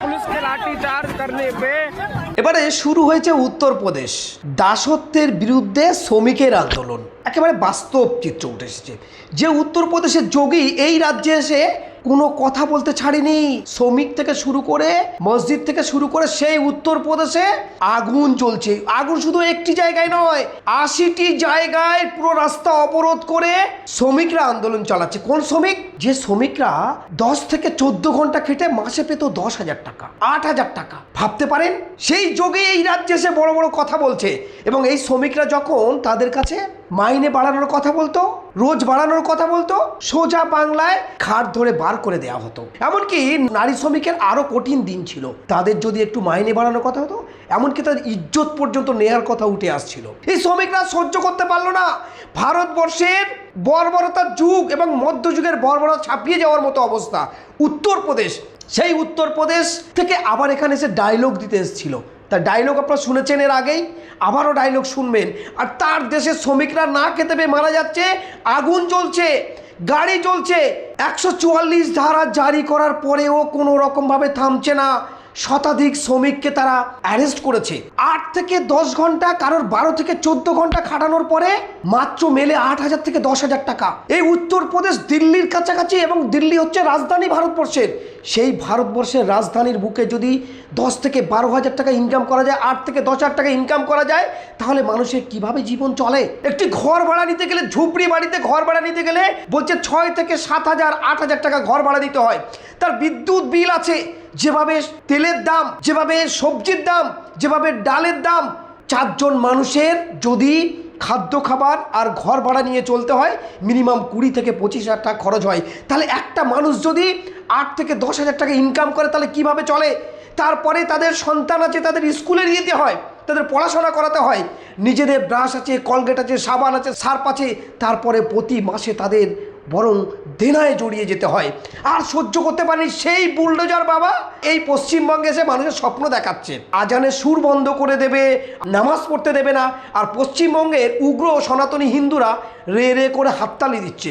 Police के लाठीचार्ज करने पे এবারে শুরু হয়েছে উত্তরপ্রদেশ দাসত্বের বিরুদ্ধে শ্রমিকের আন্দোলন। একেবারে বাস্তব চিত্র উঠে এসেছে যে উত্তরপ্রদেশের যোগী এই রাজ্যে এসে কোনো কথা বলতে ছাড়েনি। শ্রমিক থেকে শুরু করে মসজিদ থেকে শুরু করে সেই উত্তরপ্রদেশে আগুন জ্বলছে। আগুন শুধু একটি জায়গায় নয়, ৮০টি জায়গায় পুরো রাস্তা অবরোধ করে শ্রমিকরা আন্দোলন চালাচ্ছে। কোন শ্রমিক? যে শ্রমিকরা 10 থেকে 14 ঘন্টা খেটে মাসে পেত 10,000 টাকা, 8,000 টাকা। ভাবতে পারেন সেই যোগে এই রাজ্যে এসে বড় বড় কথা বলছে। এবং এই শ্রমিকরা যখন তাদের কাছে মাইনে বাড়ানোর কথা বলতো, রোজ বাড়ানোর কথা বলতো, সোজা বাংলায় ঘাট ধরে বার করে দেওয়া হতো। এমনকি নারী শ্রমিকের আরো কঠিন দিন ছিল। তাদের যদি একটু মাইনে বাড়ানোর কথা হতো, এমনকি তাদের ইজ্জত পর্যন্ত নেয়ার কথা উঠে আসছিল। এই শ্রমিকরা সহ্য করতে পারলো না ভারতবর্ষের বর্বরতার যুগ এবং মধ্যযুগের বর্বরতা ছাপিয়ে যাওয়ার মতো অবস্থা। উত্তরপ্রদেশ, সেই উত্তরপ্রদেশ থেকে আবার এখানে এসে ডায়লগ দিতে এসেছিল। তার ডায়লগ আপনারা শুনেছেন এর আগেই, আবারও ডায়লগ শুনবেন। আর তার দেশের শ্রমিকরা না খেতে পেয়ে মারা যাচ্ছে, আগুন জ্বলছে, গাড়ি জ্বলছে। 144 ধারা জারি করার পরেও কোনো রকমভাবে থামছে না। শতাধিক শ্রমিককে তারা অ্যারেস্ট করেছে। 8 থেকে 10 ঘন্টা, কারোর 12 থেকে 14 ঘন্টা খাটানোর পরে মাত্র মেলে 8,000 থেকে 10,000 টাকা। এই উত্তরপ্রদেশ দিল্লির কাছাকাছি এবং দিল্লি হচ্ছে রাজধানী ভারতবর্ষের। সেই ভারতবর্ষের রাজধানীর বুকে যদি 10 থেকে 12,000 টাকা ইনকাম করা যায়, 8 থেকে 10,000 টাকা ইনকাম করা যায়, তাহলে মানুষের কিভাবে জীবন চলে? একটি ঘর ভাড়া নিতে গেলে, ঝুপড়ি বাড়িতে ঘর ভাড়া নিতে গেলে বলছে 6 থেকে 7,000, 8,000 টাকা ঘর ভাড়া দিতে হয়। তার বিদ্যুৎ বিল আছে, যেভাবে তেলের দাম, যেভাবে সবজির দাম, যেভাবে ডালের দাম। 4 জন মানুষের যদি খাদ্য খাবার আর ঘর ভাড়া নিয়ে চলতে হয়, মিনিমাম 20 থেকে 25,000 টাকা খরচ হয়। তাহলে একটা মানুষ যদি 8 থেকে 10,000 টাকা ইনকাম করে, তাহলে কিভাবে চলে? তারপরে তাদের সন্তান আছে, তাদের স্কুলে যেতে হয়, তাদের পড়াশোনা করাতে হয়, নিজেদের ব্রাশ আছে, কলগেট আছে, সাবান আছে, সার্ফ আছে, তারপরে প্রতি মাসে তাদের বরং দেনায় জড়িয়ে যেতে হয়। আর সহ্য করতে পারেনি সেই বুলডোজার বাবা এই পশ্চিমবঙ্গে এসে মানুষের স্বপ্ন দেখাচ্ছে। আজানের সুর বন্ধ করে দেবে, নামাজ পড়তে দেবে না। আর পশ্চিমবঙ্গের উগ্র সনাতনী হিন্দুরা রে রে করে হাততালি দিচ্ছে।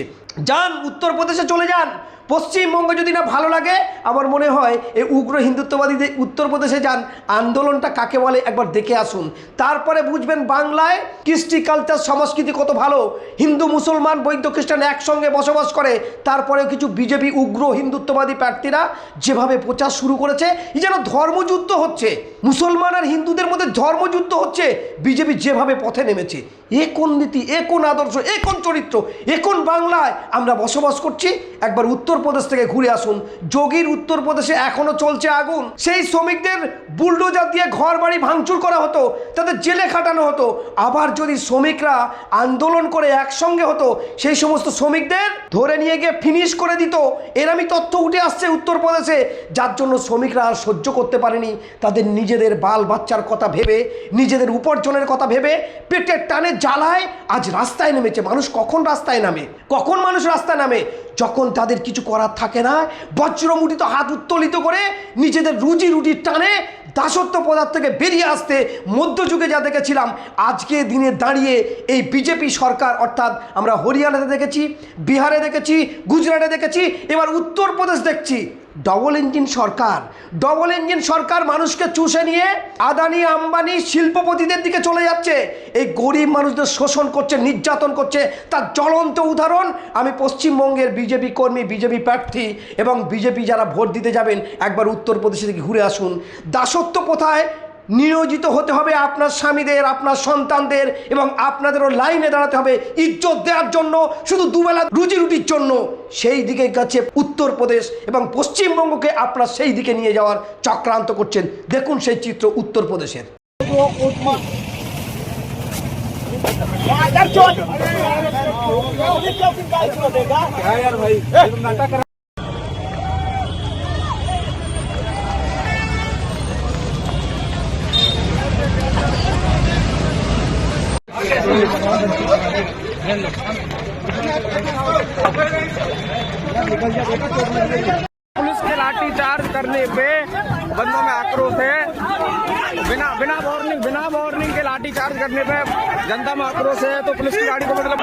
যান উত্তরপ্রদেশে চলে যান। পশ্চিমবঙ্গে যদি না ভালো লাগে, আমার মনে হয় এই উগ্র হিন্দুত্ববাদীদের উত্তরপ্রদেশে যান, আন্দোলনটা কাকে বলে একবার দেখে আসুন। তারপরে বুঝবেন বাংলায় কৃষ্টি কালচার সংস্কৃতি কত ভালো। হিন্দু মুসলমান বৌদ্ধ খ্রিস্টান একসঙ্গে বসবাস করে। তারপরে কিছু বিজেপি উগ্র হিন্দুত্ববাদী প্রার্থীরা যেভাবে প্রচার শুরু করেছে, এই যেন ধর্মযুদ্ধ হচ্ছে, মুসলমান আর হিন্দুদের মধ্যে ধর্মযুদ্ধ হচ্ছে। বিজেপি যেভাবে পথে নেমেছে, এ কোন নীতি, এ কোন আদর্শ, এ কোন চরিত্র, এ কোন বাংলায় আমরা বসবাস করছি? একবার উত্তরপ্রদেশ থেকে ঘুরে আসুন। যোগীর উত্তরপ্রদেশে এখনো চলছে আগুন। সেই শ্রমিকদের বুলডোজার দিয়ে ঘর বাড়ি ভাঙচুর করা হতো, তাদের জেলে খাটানো হতো। আবার যদি শ্রমিকরা আন্দোলন করে একসঙ্গে হতো, সেই সমস্ত শ্রমিকদের ধরে নিয়ে গিয়ে ফিনিশ করে দিত। এরমই তথ্য উঠে আসছে উত্তরপ্রদেশে, যার জন্য শ্রমিকরা আর সহ্য করতে পারেনি। তাদের নিজেদের বাল বাচ্চার কথা ভেবে, নিজেদের উপার্জনের কথা ভেবে পেটের টানে জ্বালায় আজ রাস্তায় নেমেছে। মানুষ কখন রাস্তায় নামে? কখন মানুষ রাস্তায় নামে? যখন তাদের কিছু করার থাকে না, বজ্রমুঠিত হাত উত্তোলিত করে নিজেদের রুজি রুটির টানে দাসত্ব পদার্থ থেকে বেরিয়ে আসতে মধ্যযুগে যা দেখেছিলাম, আজকে দিনে দাঁড়িয়ে এই বিজেপি সরকার, অর্থাৎ আমরা হরিয়ানাতে দেখেছি, বিহারে দেখেছি, গুজরাটে দেখেছি, এবার উত্তরপ্রদেশ দেখছি। ডবল ইঞ্জিন সরকার, ডবল ইঞ্জিন সরকার মানুষকে চুষে নিয়ে আদানি আম্বানি শিল্পপতিদের দিকে চলে যাচ্ছে। এই গরিব মানুষদের শোষণ করছে, নির্যাতন করছে। তার জ্বলন্ত উদাহরণ আমি পশ্চিমবঙ্গের বিজেপি কর্মী, বিজেপি প্রার্থী এবং বিজেপি যারা ভোট দিতে যাবেন, একবার উত্তরপ্রদেশে থেকে ঘুরে আসুন। দাসত্ব প্রথায় নিয়োজিত হতে হবে আপনার স্বামীদের, আপনার সন্তানদের, এবং আপনাদেরও লাইনে দাঁড়াতে হবে ইজ্জত দেওয়ার জন্য, শুধু দুবেলা রুজি রুটির জন্য। সেই দিকে গেছে উত্তরপ্রদেশ এবং পশ্চিমবঙ্গকে আপনার সেই দিকে নিয়ে যাওয়ার চক্রান্ত করছেন। দেখুন সেই চিত্র উত্তরপ্রদেশের। पुलिस के लाठीचार्ज करने पे बंदों में आक्रोश है। बिना वार्निंग के लाठीचार्ज करने पे जनता में आक्रोश है। तो पुलिस की गाड़ी को मतलब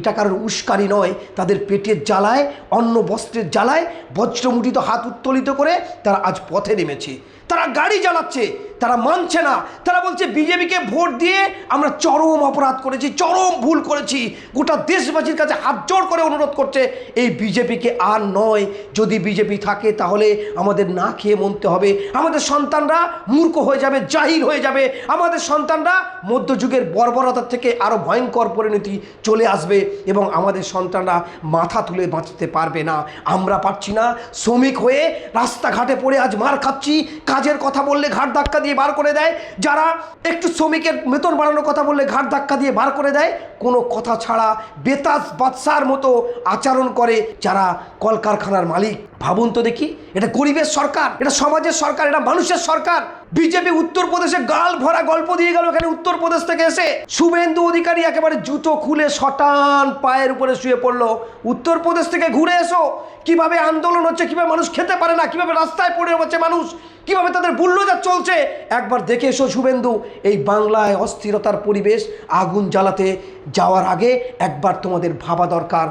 এটা কারোর উস্কানি নয়, তাদের পেটের জ্বালায়, অন্ন বস্ত্রের জ্বালায় বজ্রমুঠিত হাত উত্তোলিত করে তারা আজ পথে নেমেছে। তারা গাড়ি জ্বালাচ্ছে, তারা মানছে না। তারা বলছে বিজেপিকে ভোট দিয়ে আমরা চরম অপরাধ করেছি, চরম ভুল করেছি। গোটা দেশবাসীর কাছে হাত জোড় করে অনুরোধ করছে এই বিজেপিকে আর নয়। যদি বিজেপি থাকে তাহলে আমাদের না খেয়ে মরতে হবে। আমাদের সন্তানরা মূর্খ হয়ে যাবে, জাহিল হয়ে যাবে। আমাদের সন্তানরা মধ্যযুগের বর্বরতার থেকে আরও ভয়ঙ্কর পরিণতি চলে আসবে এবং আমাদের সন্তানরা মাথা তুলে বাঁচতে পারবে না। আমরা পারছি না। শ্রমিক হয়ে রাস্তাঘাটে পড়ে আজ মার খাচ্ছি। কাজের কথা বললে ঘাট ধাক্কা দিয়ে বার করে দেয়। যারা একটু শ্রমিকের বেতন বাড়ানোর কথা বললে ঘাট ধাক্কা দিয়ে বার করে দেয়। কোনো কথা ছাড়া বেতাজ বাদশার মতো আচরণ করে যারা কলকারখানার মালিক। ভাবুন তো দেখি, এটা গরিবের সরকার, এটা সমাজের সরকার, এটা মানুষের সরকার। বিজেপি উত্তরপ্রদেশে গাল ভরা গল্প দিয়ে গেল। এখানে উত্তরপ্রদেশ থেকে এসে শুভেন্দু অধিকারী একেবারে জুতো খুলে শটান পায়ের উপরে শুয়ে পড়লো। উত্তরপ্রদেশ থেকে ঘুরে এসো, কিভাবে আন্দোলন হচ্ছে, কিভাবে মানুষ খেতে পারে না, কিভাবে রাস্তায় পড়ে রয়েছে মানুষ, কিভাবে তাদের বুল্ডোজার চলছে। একবার দেখে এসো শুভেন্দু। এই বাংলায় অস্থিরতার পরিবেশ, আগুন জ্বালাতে যাওয়ার আগে একবার তোমাদের ভাবা দরকার